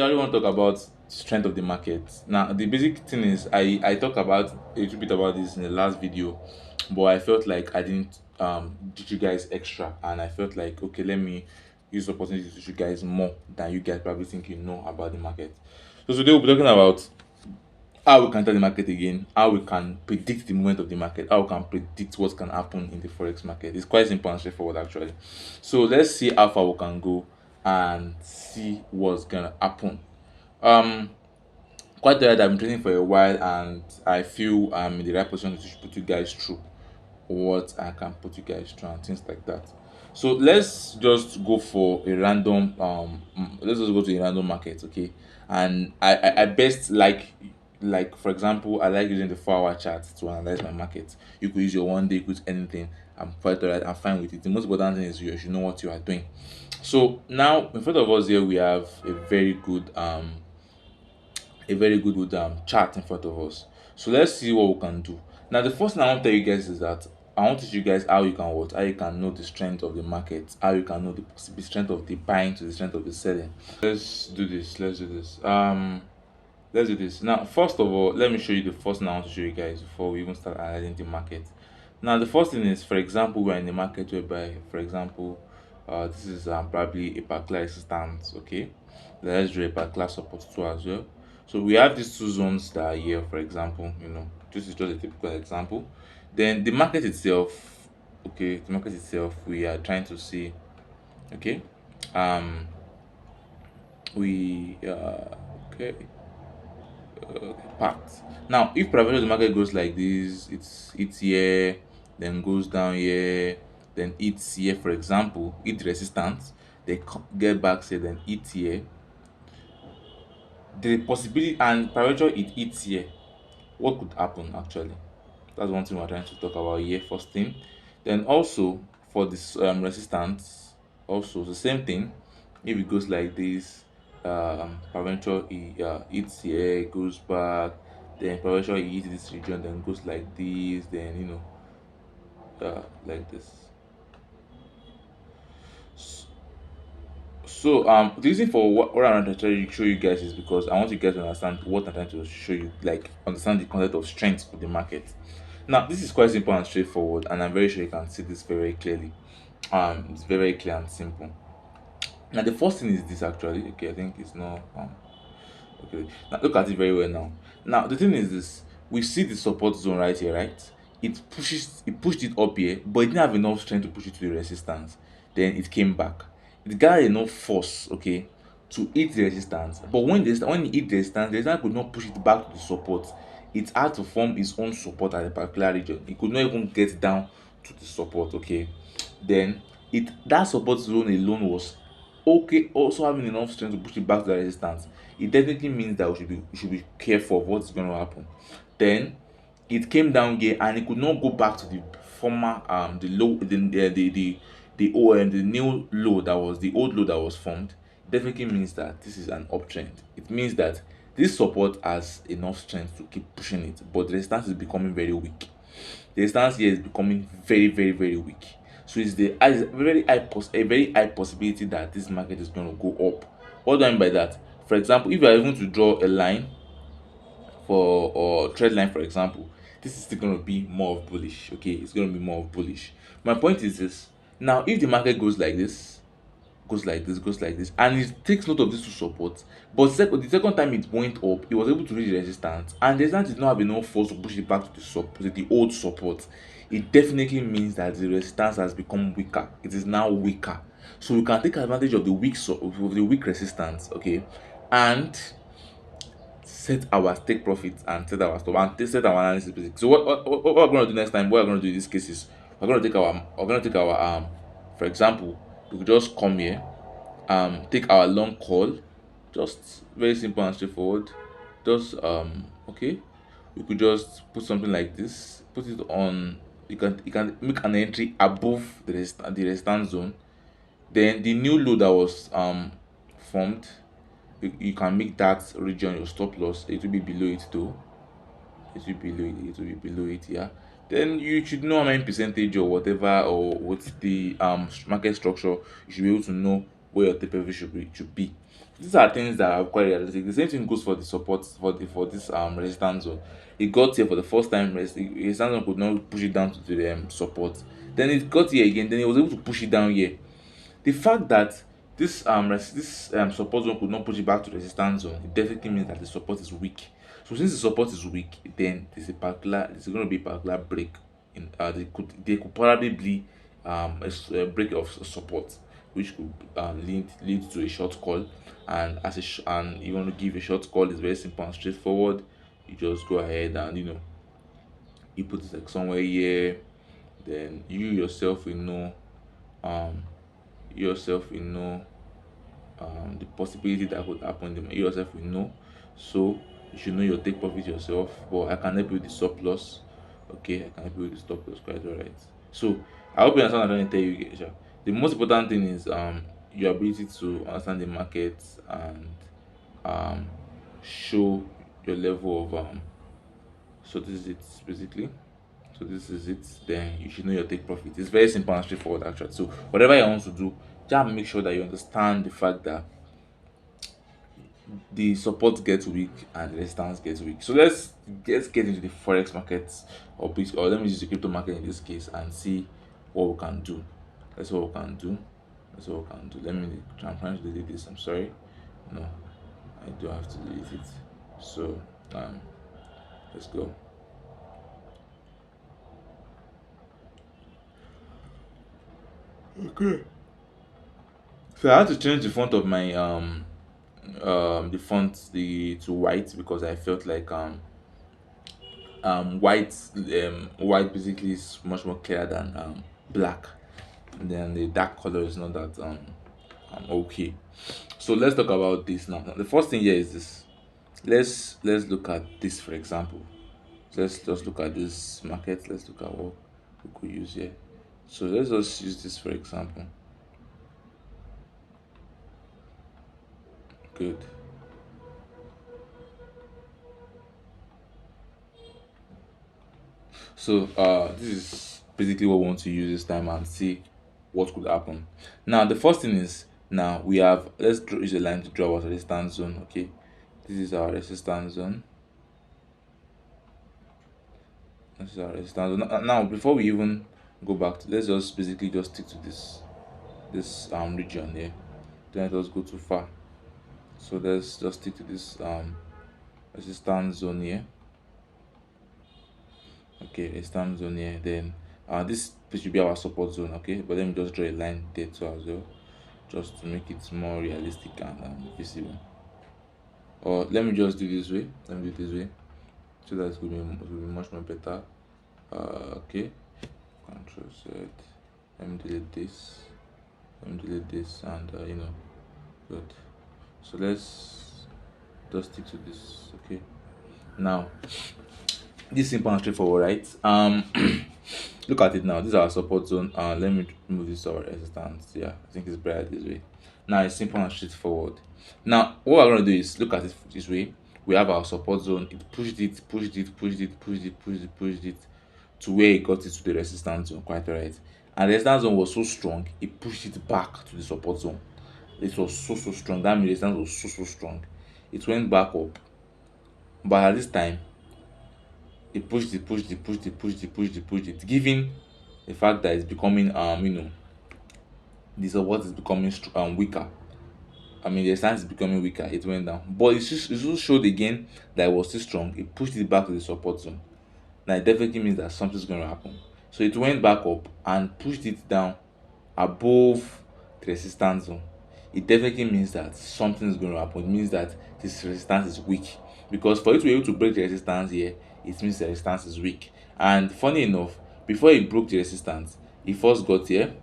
actually want to talk about strength of the market. Now, the basic thing is I talked about a little bit about this in the last video, but I felt like I didn't teach you guys extra, and I felt like okay, let me use the opportunity to teach you guys more than you guys probably think you know about the market. So today we'll be talking about how we can enter the market again, how we can predict the movement of the market, how we can predict what can happen in the forex market. It's quite simple and straightforward actually. So let's see how far we can go and see what's gonna happen. Um, quite tired. I've been training for a while, and I feel I'm in the right position to put you guys through what I can put you guys through and things like that. So let's just go for a random let's just go to a random market, okay? And I best like for example, I like using the 4 hour chart to analyze my market. You could use your one day, you could use anything. I'm quite alright, I'm fine with it. The most important thing is you should know what you are doing. So now in front of us here we have a very good chart in front of us. So let's see what we can do. Now, the first thing I want to tell you guys is that I want to teach you guys how you can know the strength of the market, how you can know the possible strength of the buying to the strength of the selling. Let's do this. Let's do this. Now, first of all, let me show you the first thing I want to show you guys before we even start analyzing the market. Now, the first thing is, for example, we're in the market whereby, for example, this is probably a particular resistance. Okay, let's draw a particular support too as well. So we have these two zones that are here, for example. This is just a typical example. Then the market itself, okay, the market itself, we are trying to see, okay, um, we okay, packed. Now, if primarily the market goes like this, it's here, then goes down here, then it's here, for example, hit resistance, they get back, say, then it's here. The possibility and parameter it hits here, what could happen actually? That's one thing we're trying to talk about here. First thing, then also for this resistance, also the same thing. If it goes like this, parameter hits here, goes back, then parameter hits this region, then goes like this, then like this. So the reason for what I'm trying to show you guys is because I want you guys to understand what I'm trying to show you, like understand the concept of strength of the market. Now this is quite simple and straightforward, and I'm very sure you can see this very clearly. It's very clear and simple. Now the first thing is this actually. Okay, I think it's not okay. Now look at it very well now. Now the thing is this: we see the support zone right here, right? It pushed it up here, but it didn't have enough strength to push it to the resistance. Then it came back. It got enough force, okay, to hit the resistance. But when it hit the resistance could not push it back to the support. It had to form its own support at a particular region. It could not even get down to the support, okay. Then that support zone alone was okay, also having enough strength to push it back to the resistance. It definitely means that we should be careful of what's going to happen. Then it came down here and it could not go back to the former the low the new low, that was the old low that was formed. Definitely means that this is an uptrend. It means that this support has enough strength to keep pushing it, but the resistance is becoming very weak. The resistance here is becoming very weak. So it's a very high possibility that this market is going to go up. What do I mean by that? For example, if you are even to draw a line for or trend line, for example, this is still going to be more of bullish. Okay, it's going to be more of bullish. My point is this: now if the market goes like this, goes like this, and it takes note of these two supports, but the second time it went up, it was able to reach the resistance, and the resistance did not have enough force to push it back to the old support. It definitely means that the resistance has become weaker. It is now weaker, so we can take advantage of the weak resistance, okay, and set our take profits and set our stop and set our analysis basic. So what we're going to do next time, what we're going to do in this case is we're going to take our for example, we could just come here, take our long call, just very simple and straightforward. Just okay, we could just put something like this, put it on. You can make an entry above the resistance zone. Then the new low that was formed, you can make that region your stop loss. It will be below it too. It will be below it, yeah. Then you should know how many percentage or whatever, or what's the market structure. You should be able to know where your take profit should be. These are things that are quite realistic. The same thing goes for the support for this resistance zone. It got here for the first time. Resistance zone could not push it down to the support. Then it got here again. Then it was able to push it down here. The fact that this support zone could not push it back to resistance zone, it definitely means that the support is weak. So since the support is weak, then there's going to be a particular break in they could probably be a break of support, which could lead to a short call. And and you want to give a short call, is very simple and straightforward. You just go ahead and you put it like somewhere here. Then um you yourself will know the possibility that could happen. You yourself will know. So you should know your take profit yourself. But I can help you with the stop loss. Okay, I can help you with the stop loss, quite alright. So I hope you understand what I'm trying to tell you guys. Yeah. The most important thing is your ability to understand the market and um show your level of so this is it basically. So this is it. Then you should know your take profit. It's very simple and straightforward actually. So whatever you want to do, just make sure that you understand the fact that the support gets weak and the resistance gets weak. So let's get into the forex markets, or let me use the crypto market in this case and see what we can do. That's what we can do. That's what we can do. I'm trying to delete this. I'm sorry. No, I do have to delete it. So um let's go. Okay. So I had to change the font of my the font the to white because I felt like white basically is much more clear than black, and then the dark color is not that okay. So let's talk about this now. The first thing here is this. Let's look at this for example. So let's just look at this market. Let's look at what we could use here. So let's just use this for example. Good. So this is basically what we want to use this time and see what could happen. Now the first thing is, now we have, use a line to draw our resistance zone. Okay, this is our resistance zone. This is our resistance zone. Now before we even go back to, let's just basically just stick to this region here. Don't let us go too far. So let's just stick to this resistance zone here. Okay, resistance zone here. Then this should be our support zone. Okay, but let me just draw a line there too as well, just to make it more realistic and visible. Or let me just do this way. Let me do this way so that it will be much more better. Okay, Control Z. Let me delete this. Let me delete this, and good. So let's just stick to this. Okay. Now this is simple and straightforward, right? Look at it now. This is our support zone. Let me move this to our resistance. Yeah, I think it's better this way. Now it's simple and straightforward. Now what we're gonna do is look at it this way. We have our support zone. It pushed it to where it got it to the resistance zone. Quite alright. And the resistance zone was so strong, it pushed it back to the support zone. It was so strong. That means resistance was so strong. It went back up, but at this time it pushed it, giving the fact that it's becoming the support is becoming weaker. I mean the stance is becoming weaker. It went down, but it just showed again that it was still strong. It pushed it back to the support zone. Now it definitely means that something's going to happen. So it went back up and pushed it down above the resistance zone. It definitely means that something is going to happen. It means that this resistance is weak, because for it to be able to break the resistance here, it means the resistance is weak. And funny enough, before it broke the resistance, it first got here,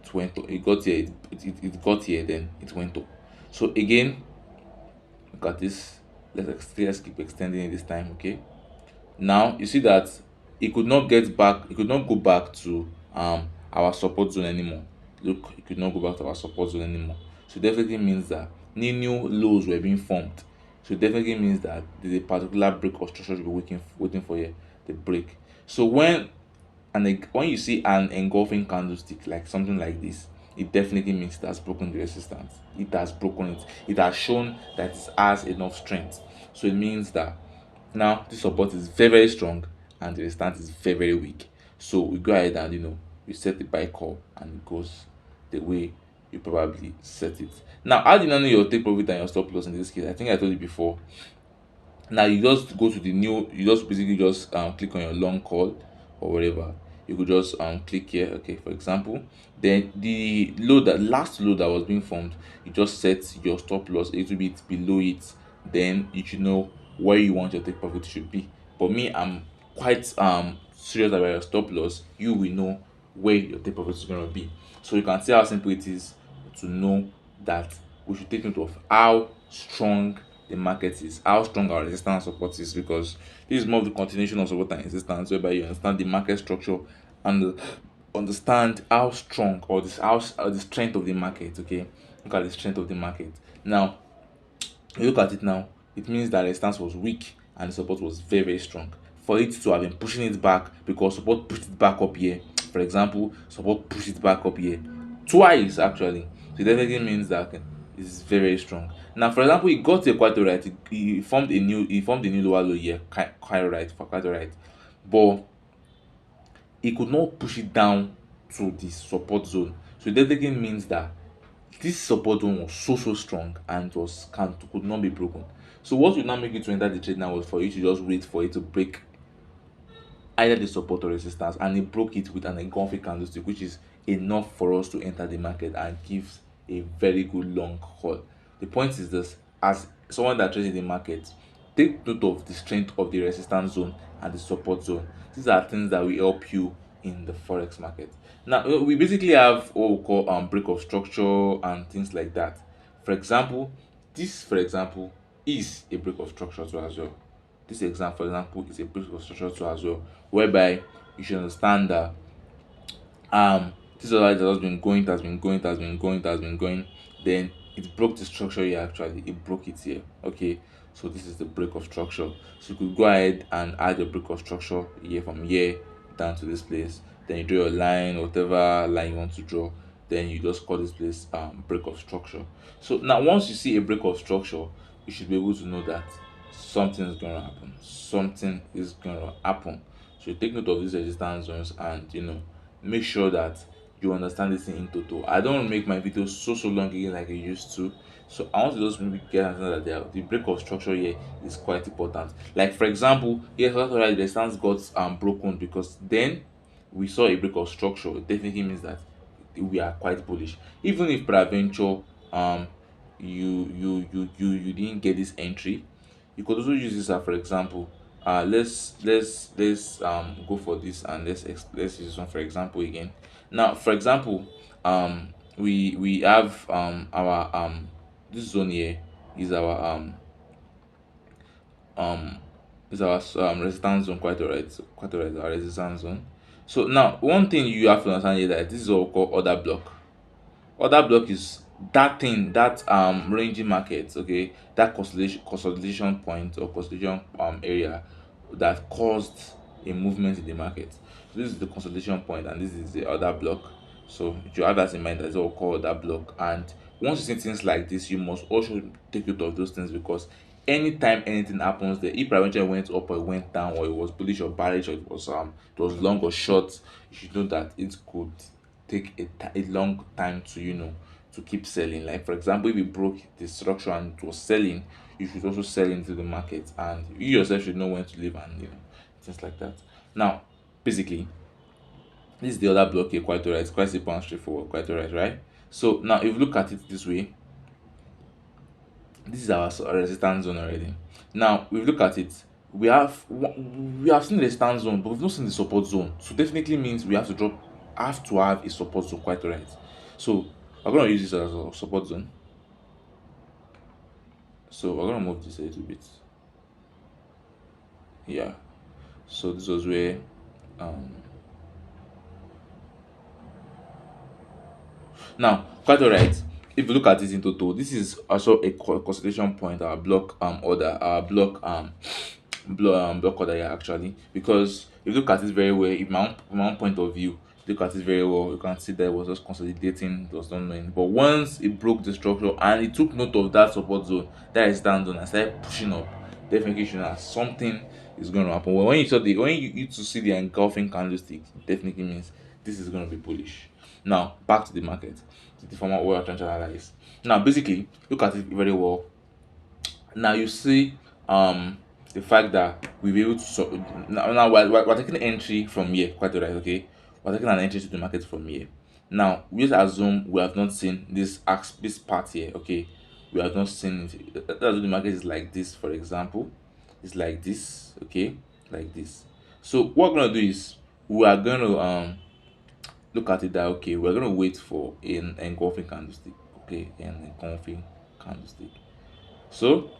it went up. It got here, it got here, then it went up. So again, look at this. Let's keep extending it this time. Okay, now you see that it could not go back to our support zone anymore. Look, it could not go back to our support zone anymore. So definitely means that new lows were being formed. So definitely means that there's a particular break or structure to be waiting for here, the break. So when you see an engulfing candlestick like something like this, it definitely means it has broken the resistance. It has broken it. It has shown that it has enough strength. So it means that now this support is very very strong and the resistance is very very weak. So we go ahead and we set the buy call and it goes the way you probably set it. Now, how do you know your take profit and your stop loss in this case? I think I told you before. Now you just go to the new, you just basically just click on your long call or whatever. You could just click here, okay, for example. Then the load, that last load that was being formed, you just set your stop loss a little bit below it. Then you should know where you want your take profit should be. But me, I'm quite serious about your stop loss. You will know where your take profit is going to be. So you can see how simple it is to know that we should take note of how strong the market is, how strong our resistance and support is, because this is more of the continuation of support and resistance, whereby you understand the market structure and understand how strong, or this how the strength of the market. Okay, look at the strength of the market. Now you look at it now, it means that resistance was weak and the support was very very strong. For it to have been pushing it back, because support pushed it back up here, for example, support pushed it back up here twice actually. So it definitely means that it's very very strong. Now, for example, he got a quite right. He formed a new lower low here, quite right, for quite right, but he could not push it down to the support zone. So it definitely means that this support zone was so strong and could not be broken. So what would now make you to enter the trade now was for you to just wait for it to break either the support or resistance, and it broke it with an engulfing candlestick, which is enough for us to enter the market and gives a very good long haul. The point is this: as someone that trades in the market, take note of the strength of the resistance zone and the support zone. These are things that will help you in the forex market. Now we basically have what we call break of structure and things like that. For example, this, for example, is a break of structure too as well. This exam, for example, is a break of structure too as well, whereby you should understand that this other has been going, it has been going, it has been going, it has been going. Then it broke the structure here. Actually, it broke it here. Okay, so this is the break of structure. So you could go ahead and add your break of structure here, from here down to this place. Then you draw your line, whatever line you want to draw. Then you just call this place break of structure. So now once you see a break of structure, you should be able to know that something is going to happen. Something is going to happen. So you take note of these resistance zones, and make sure that you understand this thing in total. I don't make my videos so long again like I used to. So I want to just maybe get understand that the break of structure here is quite important. Like for example, yes, that's right, the stance got broken, because then we saw a break of structure. It definitely means that we are quite bullish. Even if peradventure you didn't get this entry, you could also use this as, for example, let's go for this, and let's use this one for example again. Now for example, we have our this zone here is our um resistance zone, quite alright, our resistance zone. So now one thing you have to understand is that this is what we call order block. Other block is that thing, that ranging market, okay, that consolidation point or consolidation area that caused a movement in the market. So this is the consolidation point and this is the other block. So if you have that in mind, that's what we call that block. And once you see things like this, you must also take note of those things, because anytime anything happens there, if eventually went up or it went down, or it was bullish or bearish, or it was long or short, you should know that it could take a long time to to keep selling. Like for example, if you broke the structure and it was selling, you should also sell into the market, and you yourself should know when to leave, and things like that. Now basically, this is the other block here, quite alright. It's quite simple and straightforward, quite alright, right? So now if you look at it this way, this is our resistance zone already. Now we look at it, we have seen the resistance zone, but we've not seen the support zone. So definitely means we have to have a support zone, quite right. So we're gonna use this as a support zone. So we're gonna move this a little bit. Yeah. So this was where um now, quite alright. If you look at it in total, this is also a consolidation point, our block order, our block order here actually. Because if you look at it very well, in my own point of view, look at it very well, you can see that it was just consolidating, it was not knowing. But once it broke the structure and it took note of that support zone, that is down zone, and started pushing up, definitely showing that something is going to happen. When you saw the when you to see the engulfing candlestick, it definitely means this is going to be bullish. Now back to the market, to the format where I'm trying to analyze. Now basically, look at it very well. Now you see the fact that we've been able to now we're taking entry from here, quite alright, okay? We're taking an entry to the market from here. Now we just assume we have not seen this part here, okay? We have not seen it. Let's assume the market is like this, for example. It's like this, okay, like this. So what we're gonna do is we are gonna look at it that okay, we're gonna wait for an engulfing candlestick, okay, an engulfing candlestick. So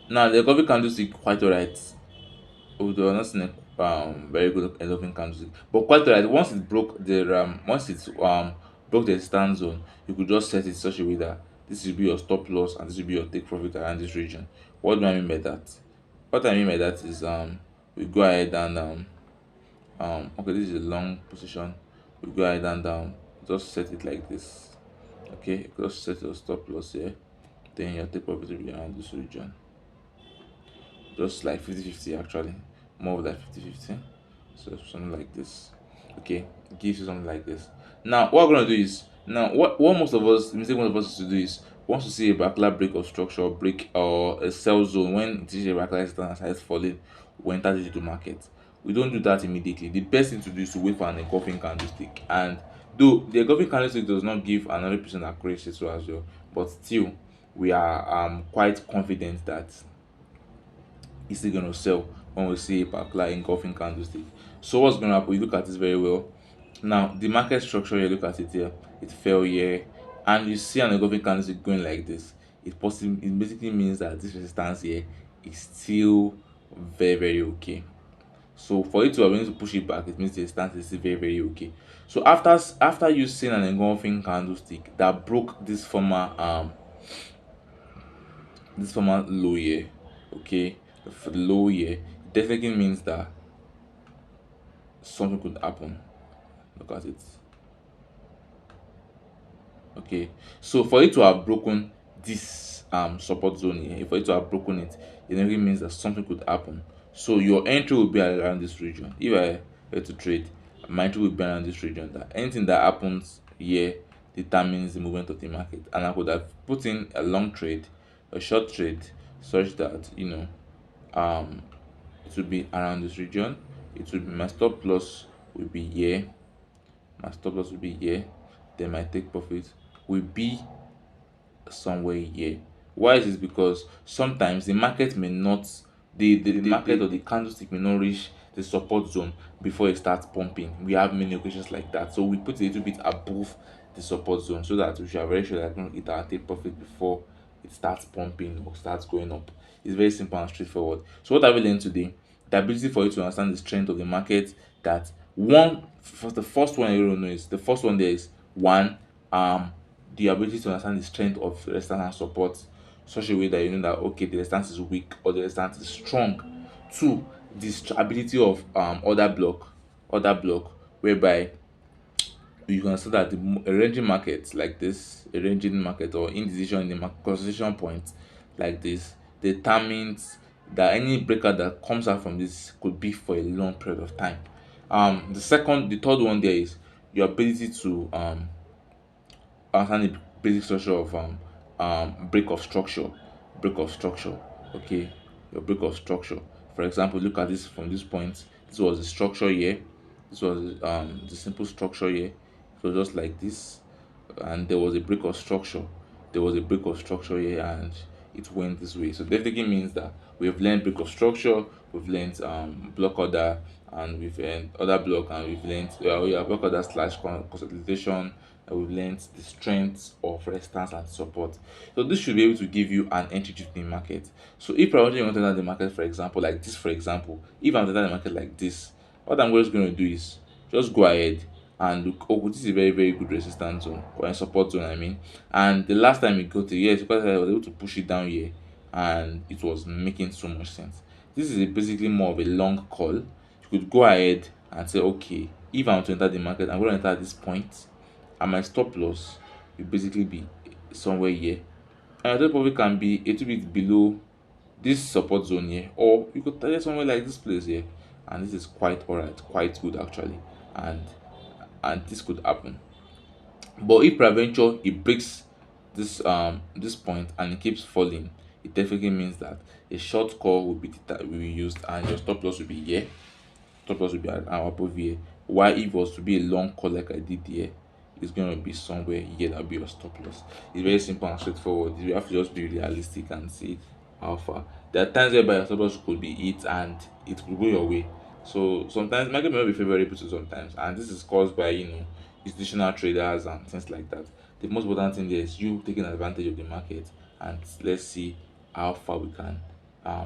now the coffee candlestick quite alright. Although not in a very good engulfing candlestick, but quite alright. Once it broke the once it broke the stand zone, you could just set it such a way that this will be your stop loss and this will be your take profit around this region. What do I mean by that? What I mean by that is we go ahead and okay, this is a long position. We go ahead and just set it like this. Okay, just set your stop loss here, then your take profit will be around this region, just like 50-50 actually, more of like 50-50. So something like this, okay, it gives you something like this. Now what we're gonna do is, now what most of us, the mistake most of us to do is, once you see a backward break of structure, break or a sell zone, when it is a backward stand and starts falling, we enter into market. We don't do that immediately. The best thing to do is to wait for an engulfing candlestick. And though the engulfing candlestick does not give 100% accuracy so as well, but still we are quite confident that it's still gonna sell when we see a particular engulfing candlestick. So what's gonna happen? You look at this very well. Now the market structure here, look at it here. It fell here, and you see an engulfing candlestick going like this. It basically means that this resistance here is still very okay. So for it to have been able to push it back, it means the stance is still very okay. So after you seeing an engulfing candlestick that broke this former low here, okay, the low here, definitely means that something could happen. Look at it. Okay, so for it to have broken this support zone here, for it to have broken it, it definitely means that something could happen. So your entry will be around this region. If I were to trade, my entry will be around this region. That anything that happens here determines the movement of the market, and I could have put in a long trade, a short trade, such that um it will be around this region. It will be, my stop loss will be here, my stop loss will be here, then my take profit will be somewhere here. Why is this? Because sometimes the market may not, the market or the candlestick may not reach the support zone before it starts pumping. We have many occasions like that, so we put a little bit above the support zone so that we should have very sure that it will take profit before it starts pumping or starts going up. It's very simple and straightforward. So what have we learned today? The ability for you to understand the strength of the market. That one, for the first one you don't know is, the first one there is one, the ability to understand the strength of resistance and support, such a way that you know that okay, the resistance is weak or the resistance is strong. Two, the ability of other block, whereby you can see that a ranging market like this, a ranging market or indecision in the consolidation point like this, determines that any breaker that comes out from this could be for a long period of time. The third one there is your ability to understand the basic structure of break of structure, break of structure. Okay, your break of structure. For example, look at this from this point. This was the structure here. This was the simple structure here. It was just like this, and there was a break of structure. There was a break of structure here, and it went this way. So definitely means that we've learned break of structure, we've learned block order, and we've learned other block, and we've learned we have block order slash consolidation, and we've learned the strengths of resistance and support. So this should be able to give you an entry to the market. So if I want to enter the market, for example, like this, for example, if I'm entering the market like this, what I'm just going to do is just go ahead and look. Oh, this is a very good resistance zone or a support zone, I mean. And the last time it got to, yes, because I was able to push it down here and it was making so much sense. This is basically more of a long call. You could go ahead and say, okay, if I'm to enter the market, I'm going to enter at this point, and my stop loss will basically be somewhere here. And your take profit can be a little bit below this support zone here, or you could target somewhere like this place here, and this is quite alright, quite good actually, and this could happen. But if peradventure it breaks this point and it keeps falling, it definitely means that a short call will be used, and your stop loss will be here. Stop loss will be at our above here. Why if it was to be a long call like I did here, it's going to be somewhere here that will be your stop loss. It's very simple and straightforward. You have to just be realistic and see how far. There are times whereby your stop loss could be it and it could go your way. So sometimes market may not be favorable to sometimes, and this is caused by institutional traders and things like that. The most important thing there is you taking advantage of the market, and let's see how far we can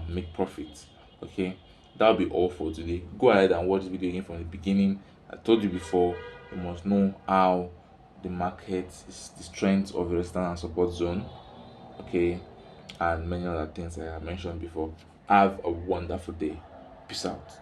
make profits. Okay, that'll be all for today. Go ahead and watch the video again from the beginning. I told you before, you must know how the market is, the strength of the resistance and support zone, okay, and many other things I have mentioned before. Have a wonderful day. Peace out.